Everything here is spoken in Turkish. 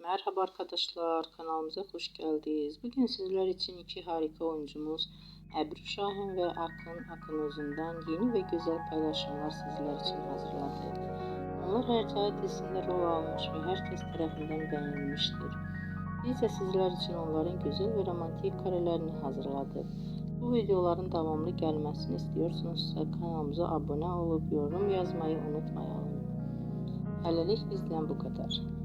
Merhaba arkadaşlar, kanalımıza hoş geldiniz. Bugün sizler için iki harika oyuncumuz Ebru Şahin ve Akın Akınözü'nden yeni ve güzel paylaşımlar sizler için hazırladık. Onlar Hercai dizisinde rol almış ve herkes tarafından beğenilmiştir. Biz de sizler için onların güzel ve romantik karelerini hazırladık. Bu videoların devamlı gelmesini istiyorsanızsa kanalımıza abone olup yorum yazmayı unutmayalım. Hələlik bizden bu kadar.